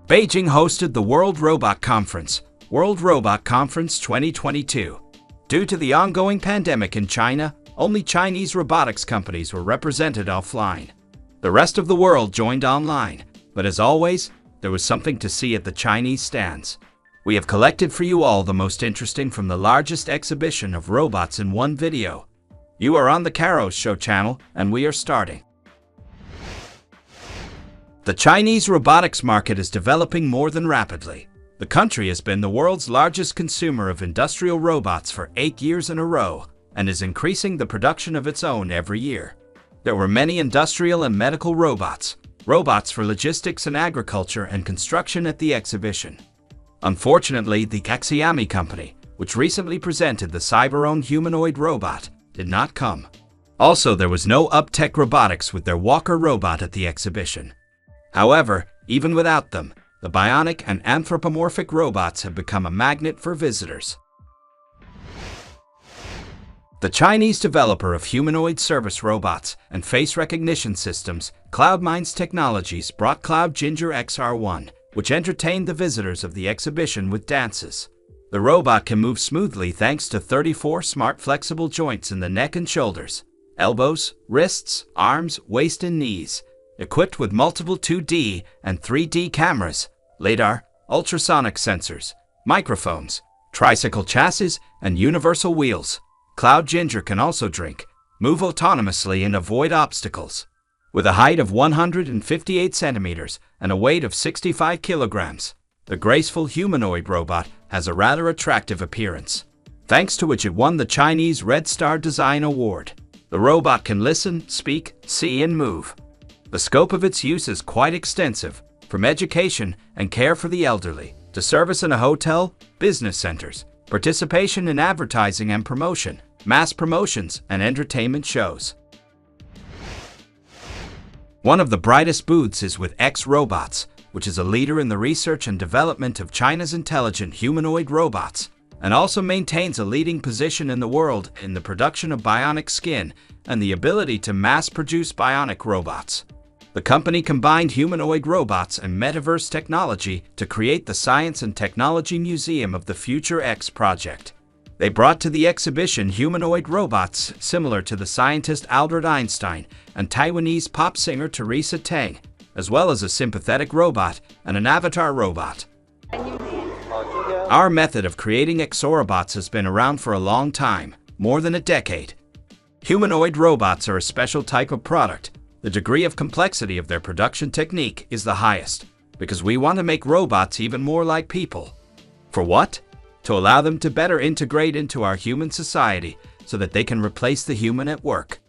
Beijing hosted the World Robot Conference, World Robot Conference 2022. Due to the ongoing pandemic in China, only Chinese robotics companies were represented offline. The rest of the world joined online, but as always, there was something to see at the Chinese stands. We have collected for you all the most interesting from the largest exhibition of robots in one video. You are on the Karos Show channel, and we are starting. The Chinese robotics market is developing more than rapidly. The country has been the world's largest consumer of industrial robots for 8 years in a row and is increasing the production of its own every year. There were many industrial and medical robots, robots for logistics and agriculture and construction at the exhibition. Unfortunately, the Xiaomi company, which recently presented the CyberOwn humanoid robot, did not come. Also, there was no Uptech Robotics with their Walker robot at the exhibition. However, even without them, the bionic and anthropomorphic robots have become a magnet for visitors. The Chinese developer of humanoid service robots and face recognition systems, CloudMinds Technologies, brought Cloud Ginger XR1, which entertained the visitors of the exhibition with dances. The robot can move smoothly thanks to 34 smart flexible joints in the neck and shoulders, elbows, wrists, arms, waist and knees. Equipped with multiple 2D and 3D cameras, LiDAR, ultrasonic sensors, microphones, tricycle chassis, and universal wheels, Cloud Ginger can also drink, move autonomously and avoid obstacles. With a height of 158 centimeters and a weight of 65 kilograms, the graceful humanoid robot has a rather attractive appearance, thanks to which it won the Chinese Red Star Design Award. The robot can listen, speak, see, and move. The scope of its use is quite extensive, from education and care for the elderly, to service in a hotel, business centers, participation in advertising and promotion, mass promotions, and entertainment shows. One of the brightest booths is with X Robots, which is a leader in the research and development of China's intelligent humanoid robots, and also maintains a leading position in the world in the production of bionic skin and the ability to mass-produce bionic robots. The company combined humanoid robots and metaverse technology to create the Science and Technology Museum of the Future X project. They brought to the exhibition humanoid robots similar to the scientist Albert Einstein and Taiwanese pop singer Teresa Teng, as well as a sympathetic robot and an avatar robot. Our method of creating exorobots has been around for a long time, more than a decade. Humanoid robots are a special type of product. The degree of complexity of their production technique is the highest, because we want to make robots even more like people. For what? To allow them to better integrate into our human society so that they can replace the human at work.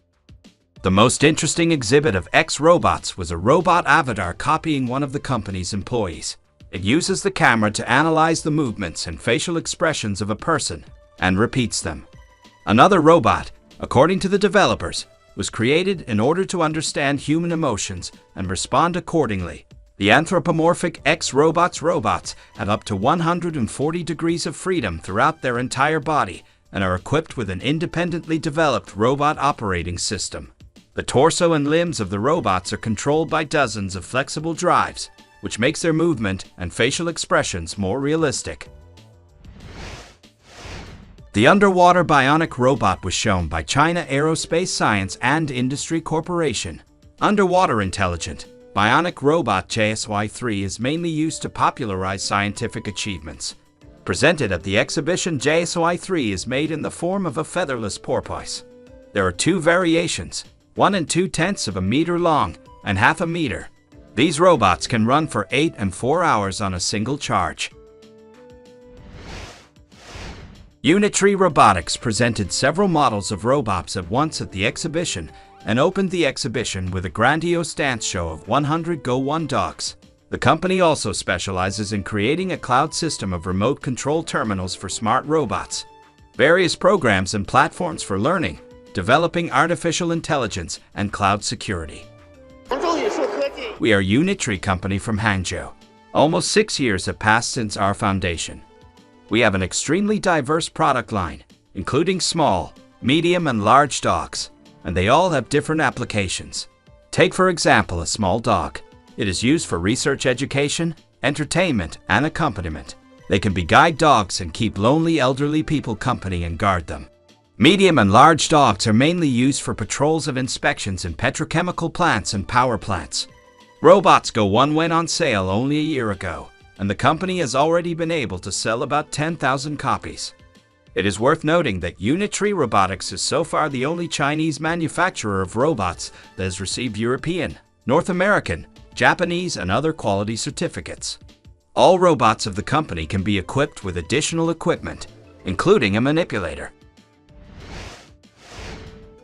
The most interesting exhibit of X Robots was a robot avatar copying one of the company's employees. It uses the camera to analyze the movements and facial expressions of a person and repeats them. Another robot, according to the developers, was created in order to understand human emotions and respond accordingly. The anthropomorphic X Robots have up to 140 degrees of freedom throughout their entire body and are equipped with an independently developed robot operating system. The torso and limbs of the robots are controlled by dozens of flexible drives, which makes their movement and facial expressions more realistic. The underwater bionic robot was shown by China Aerospace Science and Industry Corporation. Underwater intelligent, bionic robot JSY-3 is mainly used to popularize scientific achievements. Presented at the exhibition, JSY-3 is made in the form of a featherless porpoise. There are two variations, 1 2/10 meter long and 1/2 meter. These robots can run for 8 and 4 hours on a single charge. Unitree Robotics presented several models of robots at once at the exhibition and opened the exhibition with a grandiose dance show of 100 Go-1 dogs. The company also specializes in creating a cloud system of remote control terminals for smart robots, various programs and platforms for learning, developing artificial intelligence, and cloud security. We are Unitree company from Hangzhou. Almost 6 years have passed since our foundation. We have an extremely diverse product line, including small, medium, and large dogs, and they all have different applications. Take for example a small dog. It is used for research education, entertainment, and accompaniment. They can be guide dogs and keep lonely elderly people company and guard them. Medium and large dogs are mainly used for patrols of inspections in petrochemical plants and power plants. Robots Go 1 went on sale only a year ago, and the company has already been able to sell about 10,000 copies. It is worth noting that Unitree Robotics is so far the only Chinese manufacturer of robots that has received European, North American, Japanese, and other quality certificates. All robots of the company can be equipped with additional equipment, including a manipulator.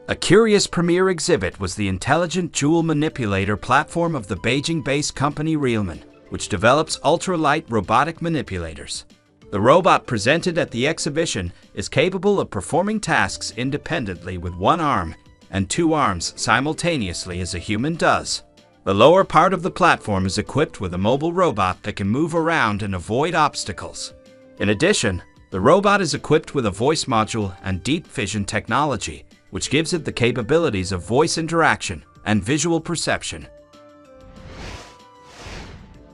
A curious premiere exhibit was the intelligent jewel manipulator platform of the Beijing-based company Realman, which develops ultralight robotic manipulators. The robot presented at the exhibition is capable of performing tasks independently with one arm and two arms simultaneously as a human does. The lower part of the platform is equipped with a mobile robot that can move around and avoid obstacles. In addition, the robot is equipped with a voice module and deep vision technology, which gives it the capabilities of voice interaction and visual perception.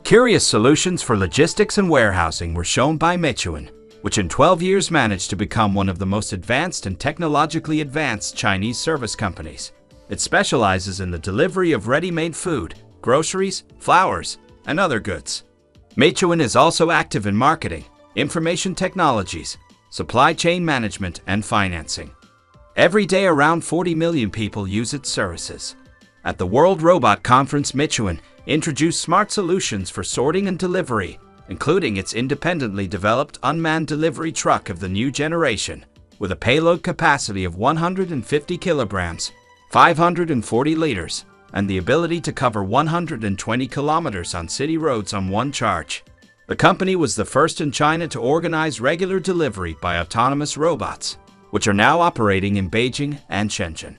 Curious solutions for logistics and warehousing were shown by Meituan, which in 12 years managed to become one of the most advanced and technologically advanced Chinese service companies. It specializes in the delivery of ready-made food, groceries, flowers, and other goods. Meituan is also active in marketing, information technologies, supply chain management, and financing. Every day around 40 million people use its services. At the World Robot Conference, Meituan introduced smart solutions for sorting and delivery, including its independently developed unmanned delivery truck of the new generation, with a payload capacity of 150 kilograms, 540 liters, and the ability to cover 120 kilometers on city roads on one charge. The company was the first in China to organize regular delivery by autonomous robots, which are now operating in Beijing and Shenzhen.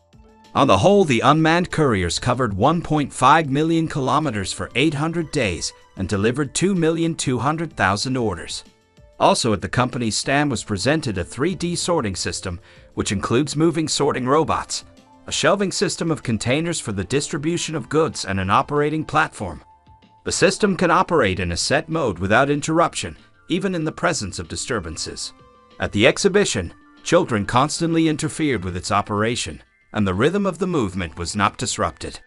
On the whole, the unmanned couriers covered 1.5 million kilometers for 800 days and delivered 2,200,000 orders. Also at the company's stand was presented a 3D sorting system, which includes moving sorting robots, a shelving system of containers for the distribution of goods, and an operating platform. The system can operate in a set mode without interruption, even in the presence of disturbances. At the exhibition, children constantly interfered with its operation, and the rhythm of the movement was not disrupted.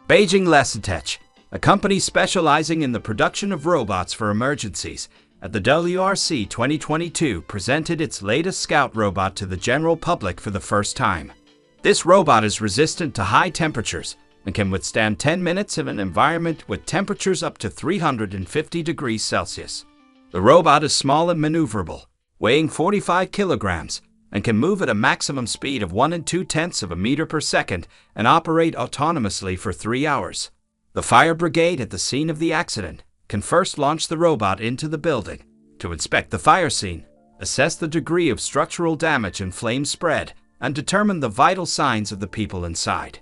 Beijing Lesitech, a company specializing in the production of robots for emergencies, at the WRC 2022 presented its latest Scout robot to the general public for the first time. This robot is resistant to high temperatures and can withstand 10 minutes in an environment with temperatures up to 350 degrees Celsius. The robot is small and maneuverable, weighing 45 kilograms, and can move at a maximum speed of 1 2/10 meters per second and operate autonomously for 3 hours. The fire brigade at the scene of the accident can first launch the robot into the building to inspect the fire scene, assess the degree of structural damage and flame spread, and determine the vital signs of the people inside.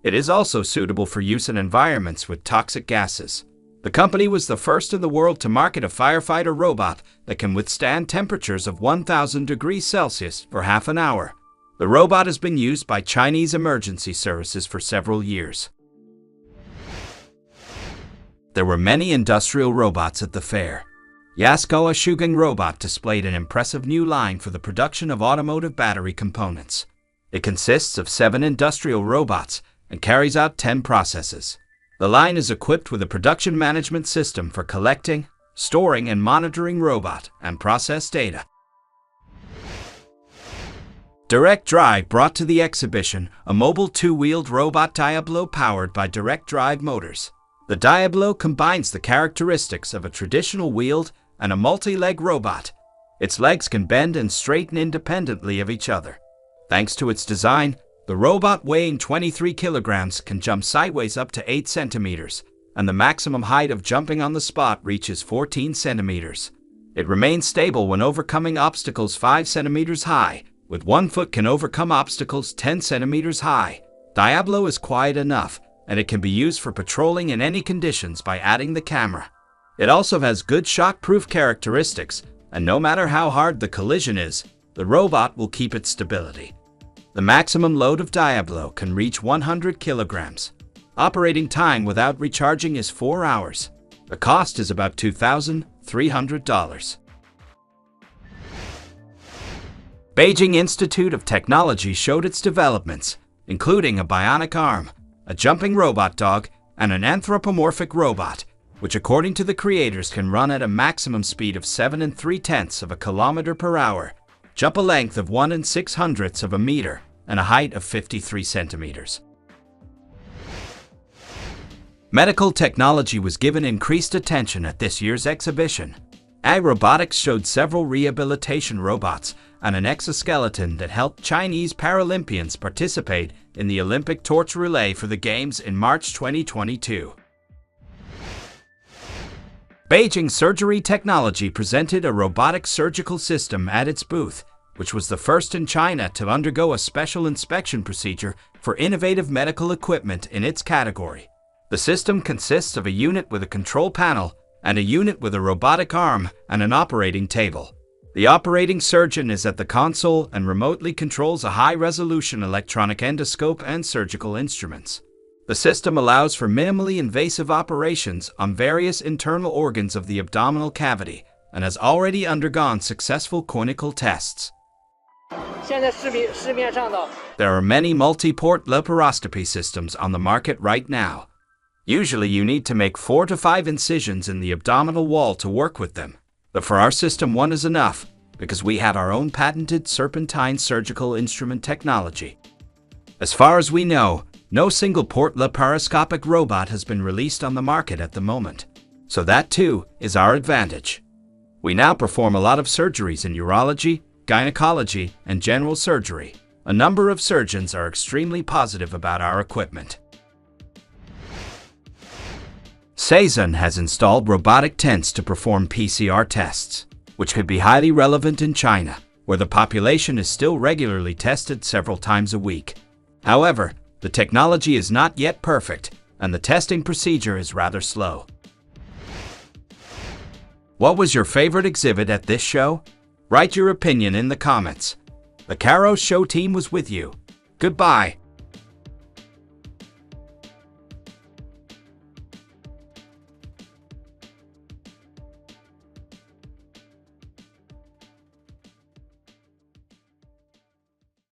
It is also suitable for use in environments with toxic gases. The company was the first in the world to market a firefighter robot that can withstand temperatures of 1,000 degrees Celsius for half an hour. The robot has been used by Chinese emergency services for several years. There were many industrial robots at the fair. Yasko, a Shugang robot, displayed an impressive new line for the production of automotive battery components. It consists of 7 industrial robots and carries out 10 processes. The line is equipped with a production management system for collecting, storing, and monitoring robot and process data. Direct Drive brought to the exhibition a mobile 2-wheeled robot Diablo powered by direct drive motors. The Diablo combines the characteristics of a traditional wheeled and a multi-leg robot. Its legs can bend and straighten independently of each other. Thanks to its design, the robot, weighing 23 kilograms, can jump sideways up to 8 centimeters, and the maximum height of jumping on the spot reaches 14 centimeters. It remains stable when overcoming obstacles 5 centimeters high. With one foot can overcome obstacles 10 centimeters high. Diablo is quiet enough, and it can be used for patrolling in any conditions by adding the camera. It also has good shock-proof characteristics, and no matter how hard the collision is, the robot will keep its stability. The maximum load of Diablo can reach 100 kilograms. Operating time without recharging is 4 hours. The cost is about $2,300. Beijing Institute of Technology showed its developments, including a bionic arm, a jumping robot dog, and an anthropomorphic robot, which according to the creators can run at a maximum speed of 7 3/10 km per hour, jump a length of 1 600 meters, and a height of 53 centimeters. Medical technology was given increased attention at this year's exhibition. iRobotics showed several rehabilitation robots and an exoskeleton that helped Chinese Paralympians participate in the Olympic torch relay for the Games in March 2022. Beijing Surgery Technology presented a robotic surgical system at its booth, which was the first in China to undergo a special inspection procedure for innovative medical equipment in its category. The system consists of a unit with a control panel and a unit with a robotic arm and an operating table. The operating surgeon is at the console and remotely controls a high-resolution electronic endoscope and surgical instruments. The system allows for minimally invasive operations on various internal organs of the abdominal cavity and has already undergone successful clinical tests. There are many multi-port laparoscopy systems on the market right now. Usually you need to make 4 to 5 incisions in the abdominal wall to work with them. But for our system, 1 is enough because we had our own patented serpentine surgical instrument technology. As far as we know, no single-port laparoscopic robot has been released on the market at the moment. So that too is our advantage. We now perform a lot of surgeries in urology, gynecology, and general surgery. A number of surgeons are extremely positive about our equipment. Seizhen has installed robotic tents to perform PCR tests, which could be highly relevant in China, where the population is still regularly tested several times a week. However, the technology is not yet perfect, and the testing procedure is rather slow. What was your favorite exhibit at this show? Write your opinion in the comments. The Karo Show team was with you. Goodbye.